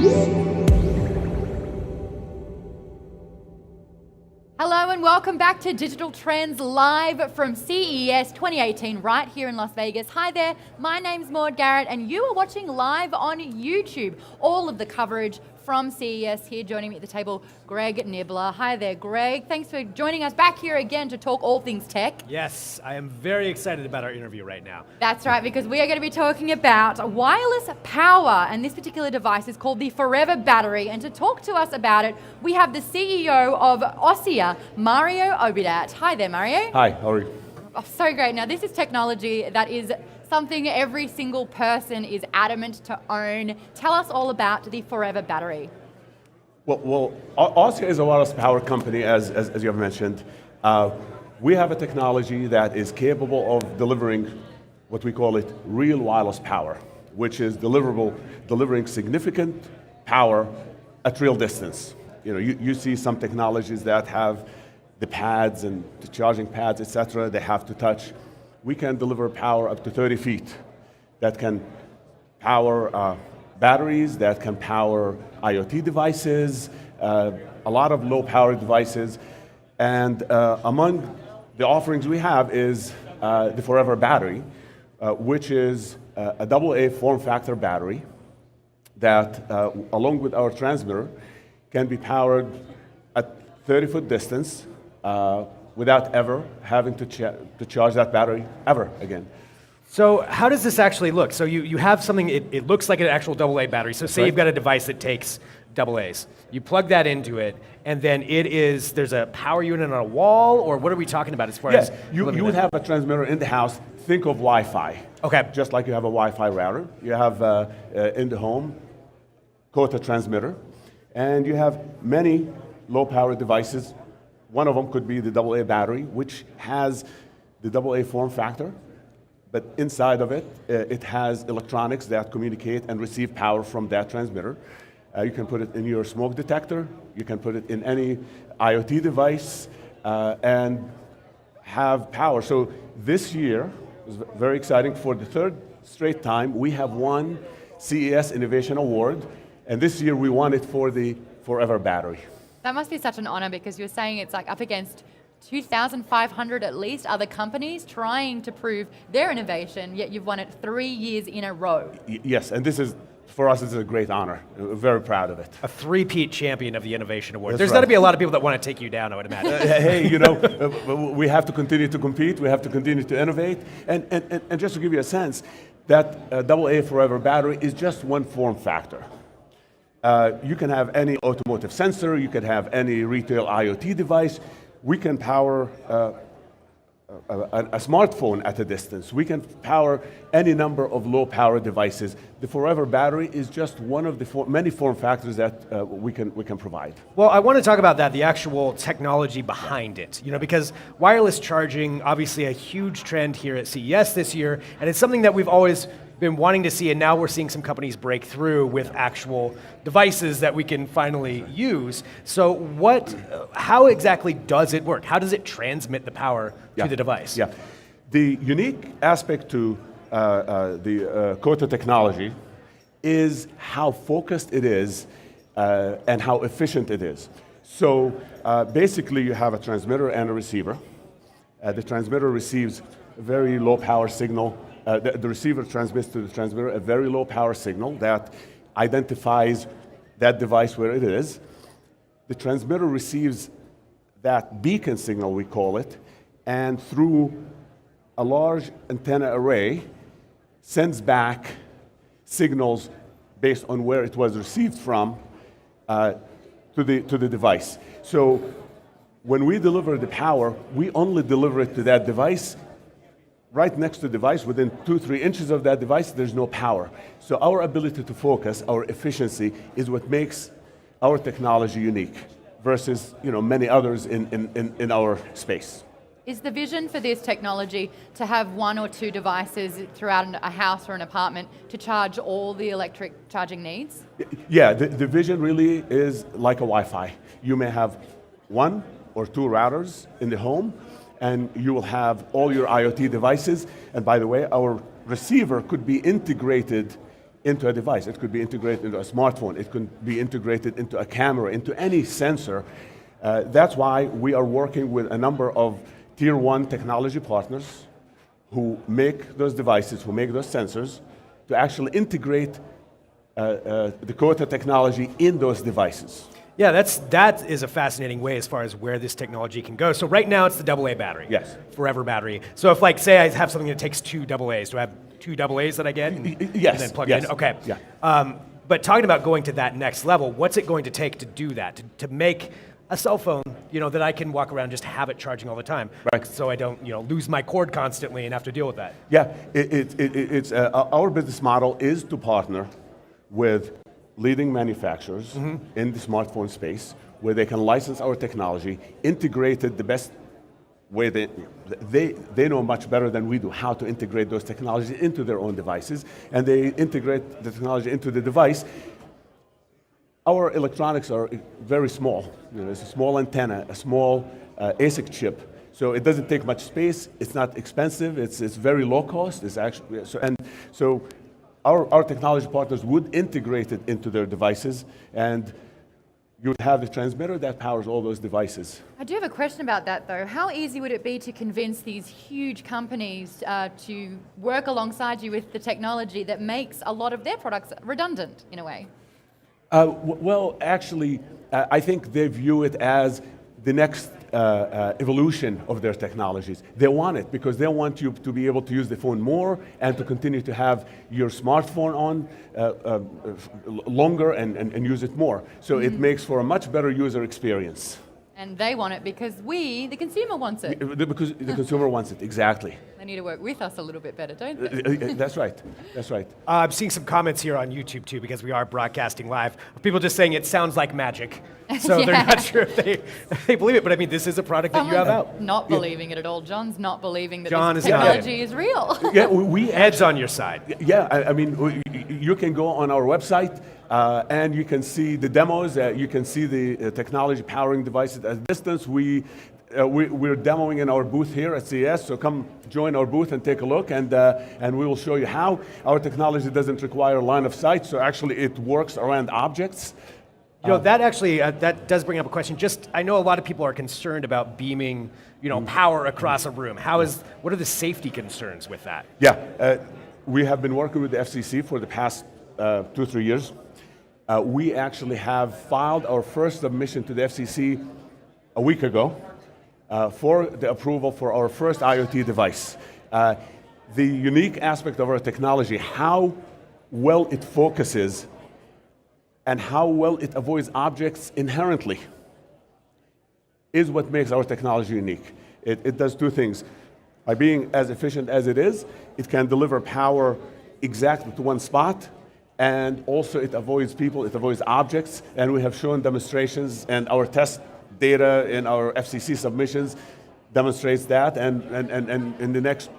Hello and welcome back to Digital Trends live from CES 2018 right here in Las Vegas. Hi there, my name's Maud Garrett and you are watching live on YouTube. All of the coverage from CES here. Joining me at the table, Greg Nibbler. Hi there, Greg. Thanks for joining us back here again to talk all things tech. Yes, I am very excited about our interview right now. That's right, because we are going to be talking about wireless power, and this particular device is called the Forever Battery. And to talk to us about it, we have the CEO of Ossia, Mario Obeidat. Hi there, Mario. Hi, how are you? Oh, so great. Now, this is technology that is something every single person is adamant to own. Tell us all about the Forever Battery. Well, Ossia is a wireless power company, as you have mentioned. We have a technology that is capable of delivering what we call it real wireless power, which is delivering significant power at real distance. You know, you see some technologies that have the pads and the charging pads, etc. They have to touch. We can deliver power up to 30 feet that can power batteries, that can power IoT devices, a lot of low power devices. And among the offerings we have is the Forever Battery, which is a AA form factor battery that, along with our transmitter, can be powered at 30-foot distance without ever having to charge that battery ever again. So how does this actually look? So you have something, it looks like an actual AA battery. So say you've got a device that takes AA's. You plug that into it, and then there's a power unit on a wall, or what are we talking about as far as? You would have a transmitter in the house. Think of Wi-Fi. Okay. Just like you have a Wi-Fi router. You have in the home, quota transmitter, and you have many low power devices. One of them could be the AA battery, which has the AA form factor, but inside of it, it has electronics that communicate and receive power from that transmitter. You can put it in your smoke detector, you can put it in any IoT device, and have power. So this year was very exciting. For the third straight time, we have won CES Innovation Award, and this year we won it for the Forever Battery. That must be such an honor, because you're saying it's like up against 2,500 at least other companies trying to prove their innovation, yet you've won it 3 years in a row. Yes, and this is, for us, it's a great honor. We're very proud of it. A three-peat champion of the Innovation Award. That's There's right. got to be a lot of people that want to take you down, I would imagine. Hey, you know, we have to continue to compete, we have to continue to innovate, and just to give you a sense, that AA Forever Battery is just one form factor. You can have any automotive sensor, you can have any retail IoT device. We can power a smartphone at a distance. We can power any number of low power devices. The Forever Battery is just one of the many form factors that we can provide. Well, I want to talk about that, the actual technology behind it. You know, because wireless charging, obviously a huge trend here at CES this year, and it's something that we've always been wanting to see, and now we're seeing some companies break through with actual devices that we can finally use. So how exactly does it work? How does it transmit the power to the device? Yeah, the unique aspect to the quota technology is how focused it is and how efficient it is. So basically you have a transmitter and a receiver. The transmitter receives a very low power signal. The receiver transmits to the transmitter a very low power signal that identifies that device where it is. The transmitter receives that beacon signal, we call it, and through a large antenna array sends back signals based on where it was received from to the device. So when we deliver the power, we only deliver it to that device. Right next to the device, within 2-3 inches of that device, there's no power. So our ability to focus, our efficiency, is what makes our technology unique versus many others in our space. Is the vision for this technology to have 1 or 2 devices throughout a house or an apartment to charge all the electric charging needs? Yeah, the vision really is like a Wi-Fi. You may have 1 or 2 routers in the home, and you will have all your IoT devices. And by the way, our receiver could be integrated into a device. It could be integrated into a smartphone. It could be integrated into a camera, into any sensor. That's why we are working with a number of tier 1 technology partners who make those devices, who make those sensors, to actually integrate the Kota technology in those devices. Yeah, that is a fascinating way as far as where this technology can go. So right now it's the AA battery. Yes. Forever battery. So if like, say I have something that takes 2 AA's, do I have 2 AA's that I get? Yes. And then plug yes. it in? Okay. Yeah. But talking about going to that next level, what's it going to take to do that? To make a cell phone, that I can walk around and just have it charging all the time. Right. So I don't, lose my cord constantly and have to deal with that. Yeah, it's our business model is to partner with leading manufacturers in the smartphone space, where they can license our technology, integrate it the best way they know much better than we do how to integrate those technologies into their own devices, and they integrate the technology into the device. Our electronics are very small. It's a small antenna, a small ASIC chip. So it doesn't take much space. It's not expensive. It's very low cost. It's actually so our technology partners would integrate it into their devices, and you would have the transmitter that powers all those devices. I do have a question about that, though. How easy would it be to convince these huge companies to work alongside you with the technology that makes a lot of their products redundant, in a way? Well, actually, I think they view it as the next evolution of their technologies. They want it because they want you to be able to use the phone more and to continue to have your smartphone on longer and use it more. So it makes for a much better user experience. And they want it because the consumer, wants it. Because the consumer wants it, exactly. They need to work with us a little bit better, don't they? That's right. That's right. I'm seeing some comments here on YouTube too, because we are broadcasting live. People just saying it sounds like magic. So Yeah. they're not sure if they believe it, but I mean, this is a product that you have out. Not believing it at all. John's not believing that John this is not. technology is real. Yeah, we Heads on your side. Yeah, I mean, you can go on our website and you can see the demos. You can see the technology powering devices at a distance. We're demoing in our booth here at CES, so come join our booth and take a look, and we will show you how our technology doesn't require line of sight, so actually it works around objects. That actually, that does bring up a question. I know a lot of people are concerned about beaming, power across a room. What are the safety concerns with that? Yeah, we have been working with the FCC for the past 2-3 years. We actually have filed our first submission to the FCC a week ago for the approval for our first IoT device. The unique aspect of our technology, how well it focuses and how well it avoids objects inherently, is what makes our technology unique. It does 2 things. By being as efficient as it is, it can deliver power exactly to one spot, and also it avoids people, it avoids objects, and we have shown demonstrations, and our test data in our FCC submissions demonstrates that, and in the next,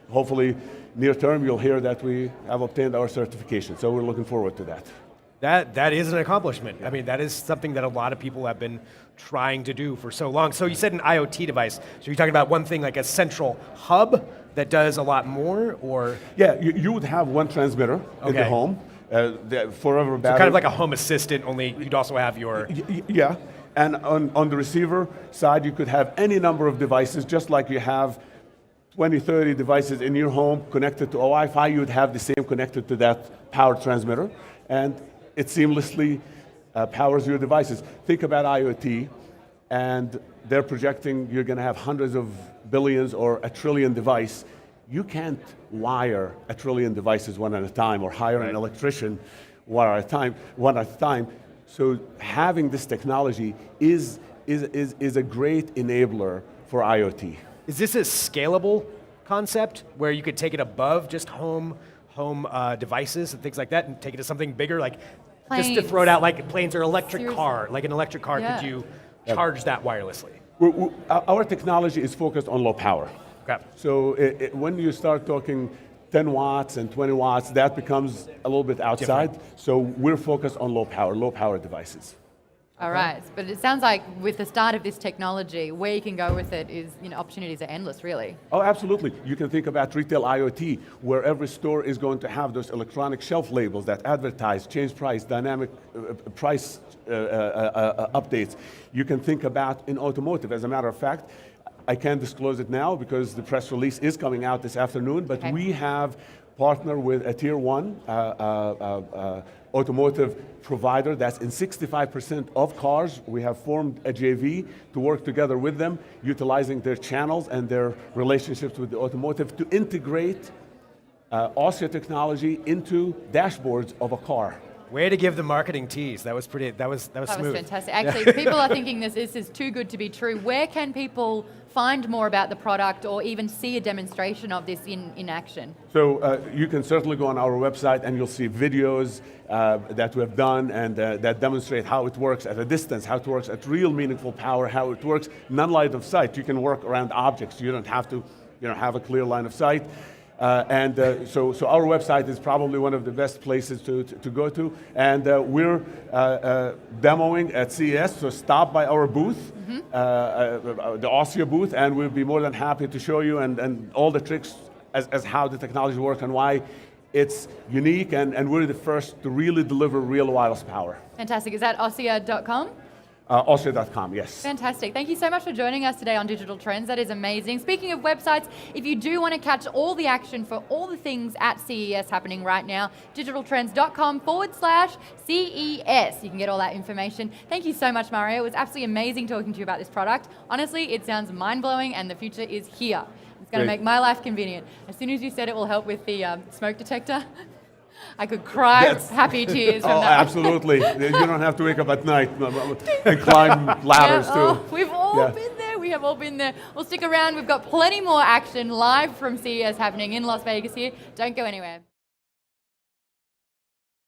hopefully, near term, you'll hear that we have obtained our certification, so we're looking forward to that. That is an accomplishment. I mean, that is something that a lot of people have been trying to do for so long. So you said an IoT device. So you're talking about one thing like a central hub that does a lot more, or? Yeah, you would have one transmitter in the home, the forever battery. So kind of like a home assistant, only you'd also have your... Yeah, and on the receiver side, you could have any number of devices, just like you have 20, 30 devices in your home connected to a Wi-Fi, you would have the same connected to that power transmitter, and it seamlessly powers your devices. Think about IoT, and they're projecting you're going to have hundreds of billions or 1 trillion devices. You can't wire 1 trillion devices one at a time, or hire an electrician one at a time. So having this technology is a great enabler for IoT. Is this a scalable concept where you could take it above just home devices and things like that and take it to something bigger, like planes. Just to throw it out, like planes or electric Seriously. car, like an electric car, could you charge that wirelessly? Our technology is focused on low power. Okay. So when you start talking 10 watts and 20 watts, that becomes a little bit outside. Different. So we're focused on low power devices. All right, but it sounds like with the start of this technology, where you can go with it is, opportunities are endless, really. Oh, absolutely. You can think about retail IoT, where every store is going to have those electronic shelf labels that advertise, change price, dynamic price updates. You can think about in automotive. As a matter of fact, I can't disclose it now because the press release is coming out this afternoon, but we have partnered with a tier one automotive provider that's in 65% of cars. We have formed a JV to work together with them, utilizing their channels and their relationships with the automotive to integrate Ossia technology into dashboards of a car. Way to give the marketing tease. That was pretty. That was smooth. That was fantastic. Actually, people are thinking this is too good to be true. Where can people find more about the product or even see a demonstration of this in action? So you can certainly go on our website and you'll see videos that we have done and that demonstrate how it works at a distance, how it works at real meaningful power, how it works non-line of sight. You can work around objects. You don't have to have a clear line of sight. So our website is probably one of the best places to go to, and we're demoing at CES, so stop by our booth, the Ossia booth, and we'll be more than happy to show you and all the tricks as how the technology works and why it's unique, and we're the first to really deliver real wireless power. Fantastic. Is that Ossia.com? Ossia.com, yes. Fantastic. Thank you so much for joining us today on Digital Trends. That is amazing. Speaking of websites, if you do want to catch all the action for all the things at CES happening right now, digitaltrends.com/CES. You can get all that information. Thank you so much, Mario. It was absolutely amazing talking to you about this product. Honestly, it sounds mind-blowing and the future is here. It's going to make my life convenient. As soon as you said it will help with the smoke detector, I could cry happy tears from that. Absolutely. You don't have to wake up at night and climb ladders too. We've all been there. We have all been there. Well, stick around. We've got plenty more action live from CES happening in Las Vegas here. Don't go anywhere.